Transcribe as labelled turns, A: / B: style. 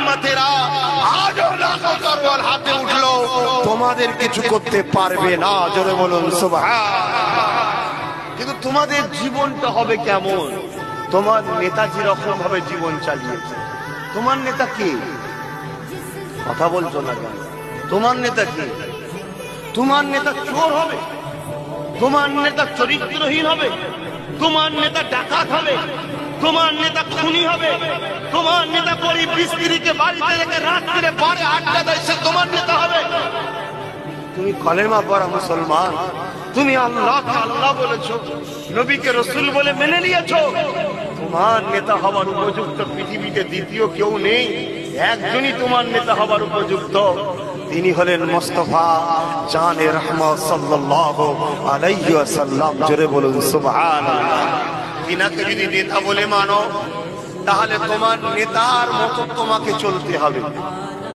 A: উম্মতেরা আজও লাখো তরোয়াল হাতে উঠলো, তোমাদের কিছু করতে পারবে না। জোরে বলুন সুবহানাল্লাহ। কিন্তু তোমাদের জীবনটা হবে কেমন? তোমার নেতা যেরকম ভাবে জীবন চালিয়েছে। তোমার নেতা কে? কথা বলছো না কেন? তোমার নেতা কে? তোমার নেতা চোর হবে? তোমার নেতা চরিত্রহীন হবে? তোমার নেতা ডাকাত হবে? তোমার নেতা খুনি হবে? তোমার নেতা গরিব স্ত্রীকে বাড়িতে রেখে রাত্রে বারে আড্ডা দেয়, সে তোমার নেতা হবে? তুমি কলেমা পড়া মুসলমান, তুমি আল্লাহকে আল্লাহ বলেছো, নবীকে রসুল বলে মেনে নিয়েছো, তোমার নেতা হবার উপযুক্ত পৃথিবীতে দ্বিতীয় কেউ নেই, একজনই তোমার নেতা হবার উপযুক্ত, তিনি হলেন মুস্তাফা জানে রহমত সাল্লাল্লাহু আলাইহি ওয়াসাল্লাম। জোরে বলুন সুবহানাল্লাহ। তিনাকে যদি নেতা বলে মানো, তাহলে তোমার নেতার মতো তোমাকে চলতে হবে।